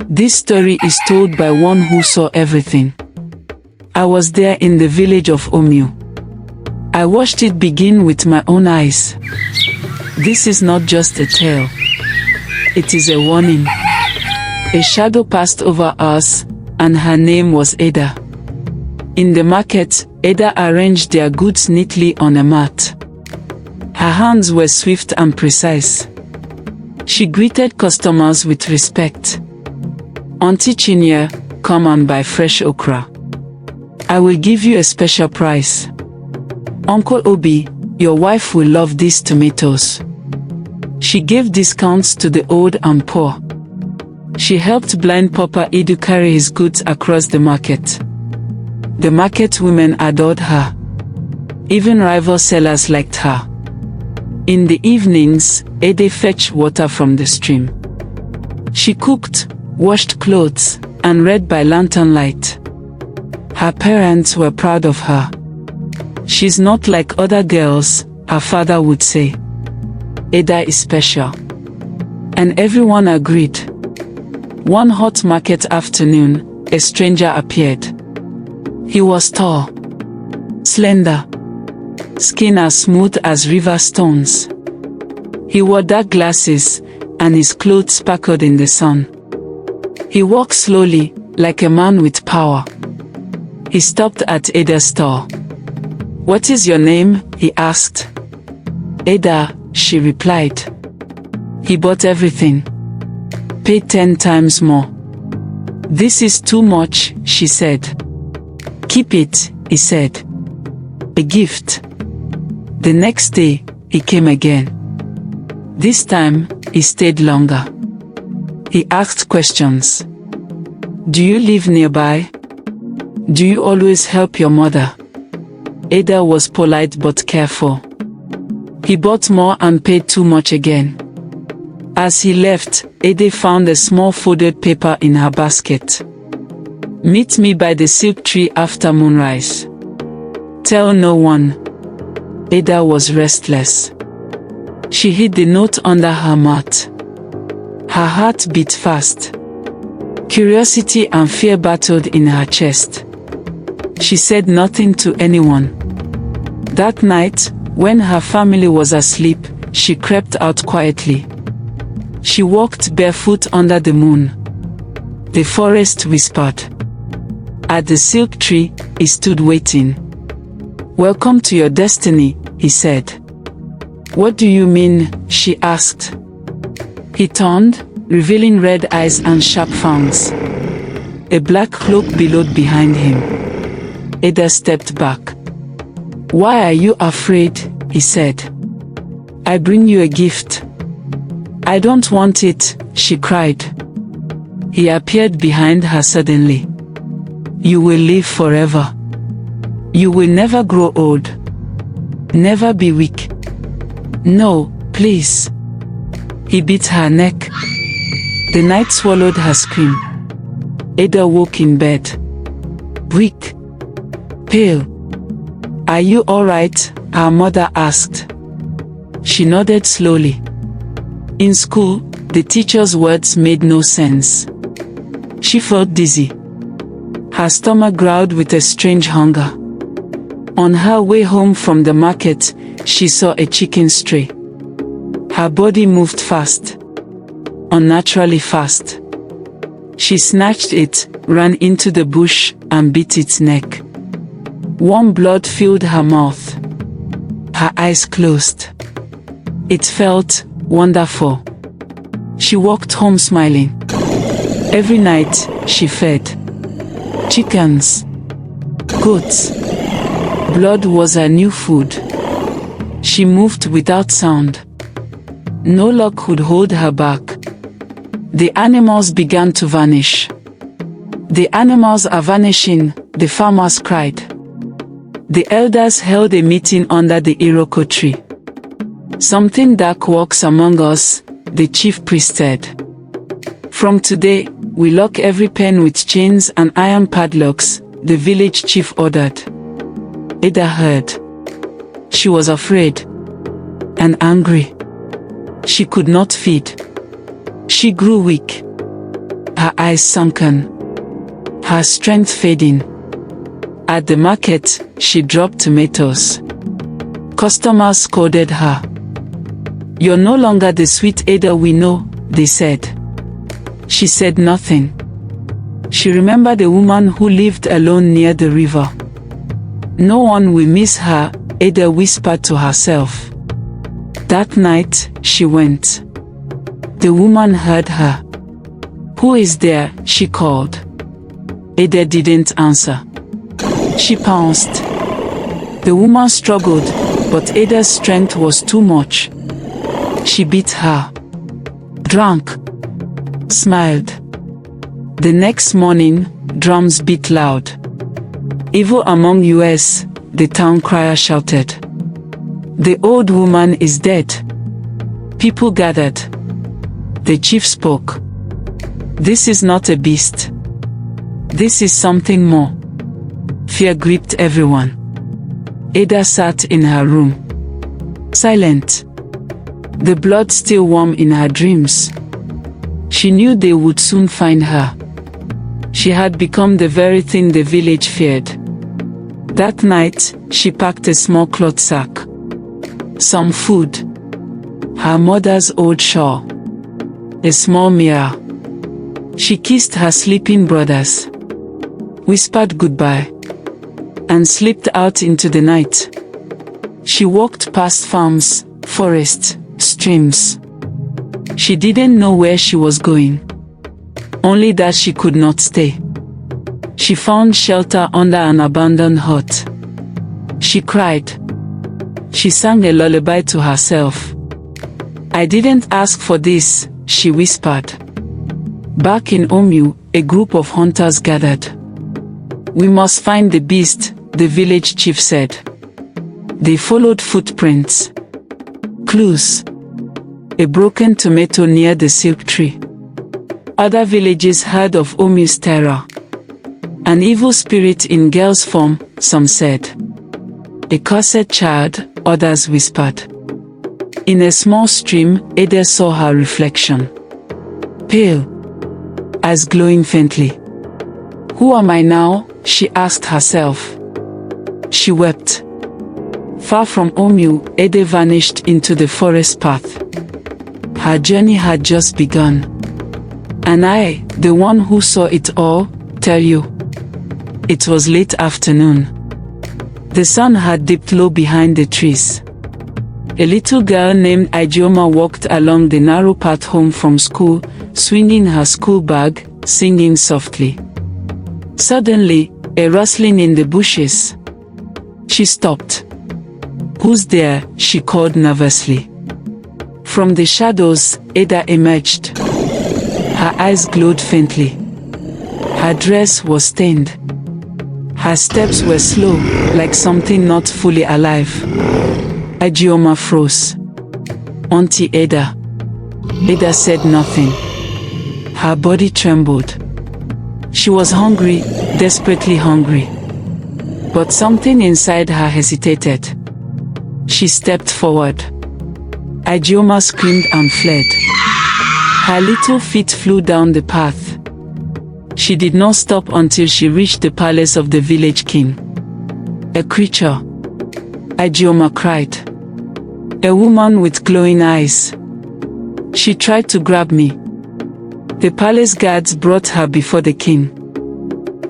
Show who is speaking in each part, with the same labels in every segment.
Speaker 1: This story is told by one who saw everything. I was there in the village of Omu. I watched it begin with my own eyes. This is not just a tale. It is a warning. A shadow passed over us, and her name was Ada. In the market, Ada arranged their goods neatly on a mat. Her hands were swift and precise. She greeted customers with respect. "Auntie Chinyere, come and buy fresh okra. I will give you a special price. Uncle Obi, your wife will love these tomatoes." She gave discounts to the old and poor. She helped blind Papa Idu carry his goods across the market. The market women adored her. Even rival sellers liked her. In the evenings, Ede fetched water from the stream. She cooked, washed clothes, and read by lantern light. Her parents were proud of her. "She's not like other girls," her father would say. "Ada is special." And everyone agreed. One hot market afternoon, a stranger appeared. He was tall, slender, skin as smooth as river stones. He wore dark glasses, and his clothes sparkled in the sun. He walked slowly, like a man with power. He stopped at Ada's store. "What is your name?" he asked. "Ada," she replied. He bought everything. "Paid 10 times more." "This is too much," she said. "Keep it," he said. "A gift." The next day, he came again. This time, he stayed longer. He asked questions. "Do you live nearby? Do you always help your mother?" Ada was polite but careful. He bought more and paid too much again. As he left, Ede found a small folded paper in her basket. "Meet me by the silk tree after moonrise. Tell no one." Ada was restless. She hid the note under her mat. Her heart beat fast. Curiosity and fear battled in her chest. She said nothing to anyone. That night, when her family was asleep, she crept out quietly. She walked barefoot under the moon. The forest whispered. At the silk tree, he stood waiting. "Welcome to your destiny," he said. "What do you mean?" she asked. He turned, revealing red eyes and sharp fangs. A black cloak billowed behind him. Ada stepped back. "Why are you afraid?" he said. "I bring you a gift." "I don't want it," she cried. He appeared behind her suddenly. "You will live forever. You will never grow old. Never be weak. No, please." He bit her neck. The night swallowed her scream. Ada woke in bed. Weak. Pale. "Are you all right?" her mother asked. She nodded slowly. In school, the teacher's words made no sense. She felt dizzy. Her stomach growled with a strange hunger. On her way home from the market, she saw a chicken stray. Her body moved fast. Unnaturally fast. She snatched it, ran into the bush, and bit its neck. Warm blood filled her mouth. Her eyes closed. It felt wonderful. She walked home smiling. Every night, she fed chickens, goats. Blood was her new food. She moved without sound. No luck could hold her back. The animals began to vanish. "The animals are vanishing," the farmers cried. The elders held a meeting under the iroko tree. "Something dark walks among us," the chief priest said. "From today, we lock every pen with chains and iron padlocks," the village chief ordered. Ada heard. She was afraid and angry. She could not feed. She grew weak. her eyes sunken, her strength fading. At the market, she dropped tomatoes. Customers scolded her. "You're no longer the sweet Ada we know," they said. She said nothing. She remembered a woman who lived alone near the river. "No one will miss her," Ada whispered to herself. That night, she went. The woman heard her. "Who is there?" she called. Ada didn't answer. She pounced. The woman struggled, but Ada's strength was too much. She beat her. Drank. Smiled. The next morning, drums beat loud. "Evil among us," the town crier shouted. "The old woman is dead." People gathered. The chief spoke. "This is not a beast. This is something more." Fear gripped everyone. Ada sat in her room, silent, the blood still warm in her dreams. She knew they would soon find her. She had become the very thing the village feared. That night, she packed a small cloth sack, some food, her mother's old shawl, a small mirror. She kissed her sleeping brothers, whispered goodbye, and slipped out into the night. She walked past farms, forests, streams. She didn't know where she was going, only that she could not stay. She found shelter under an abandoned hut. She cried. She sang a lullaby to herself. "I didn't ask for this," she whispered. Back in Omu, a group of hunters gathered. "We must find the beast," the village chief said. They followed footprints, clues, a broken tomato near the silk tree. Other villages heard of Omu's terror. An evil spirit in girl's form, some said. A cursed child, others whispered. In a small stream, Ada saw her reflection. Pale, eyes glowing faintly. "Who am I now?" she asked herself. She wept. Far from Omu, Ada vanished into the forest path. Her journey had just begun. And I, the one who saw it all, tell you. It was late afternoon. The sun had dipped low behind the trees. A little girl named Ijeoma walked along the narrow path home from school, swinging her school bag, singing softly. Suddenly, a rustling in the bushes. She stopped. "Who's there?" she called nervously. From the shadows, Ada emerged. Her eyes glowed faintly. Her dress was stained. Her steps were slow, like something not fully alive. Ijeoma froze. "Auntie Ada." Ada said nothing. Her body trembled. She was hungry, desperately hungry. But something inside her hesitated. She stepped forward. Ijeoma screamed and fled. Her little feet flew down the path. She did not stop until she reached the palace of the village king. "A creature," Ijeoma cried. "A woman with glowing eyes. She tried to grab me." The palace guards brought her before the king.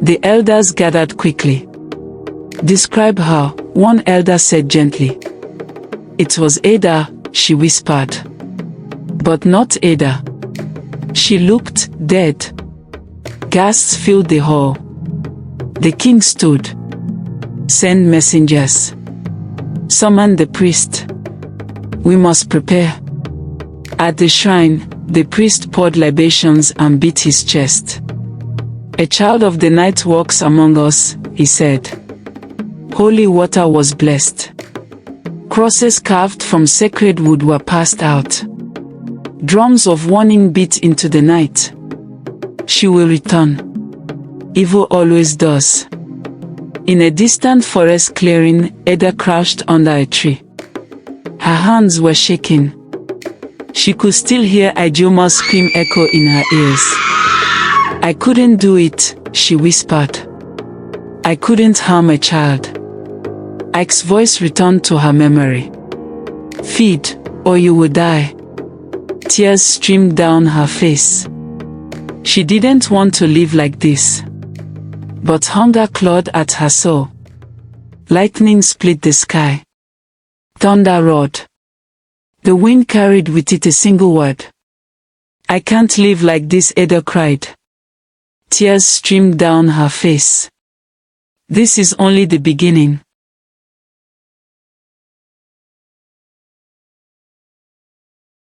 Speaker 1: The elders gathered quickly. "Describe her," one elder said gently. "It was Ada," she whispered. But not Ada. She looked dead. Gasps filled the hall. The king stood. "Send messengers. Summon the priest. We must prepare." At the shrine, the priest poured libations and beat his chest. "A child of the night walks among us," he said. Holy water was blessed. Crosses carved from sacred wood were passed out. Drums of warning beat into the night. She will return. Evil always does. In a distant forest clearing, Ada crouched under a tree. Her hands were shaking. She could still hear Ijeoma's scream echo in her ears. I couldn't do it, she whispered. I couldn't harm a child. Ike's voice returned to her memory. Feed, or you will die. Tears streamed down her face. She didn't want to live like this. But hunger clawed at her soul. Lightning split the sky. Thunder roared. The wind carried with it a single word. I can't live like this, Ada cried. Tears streamed down her face. This is only the beginning.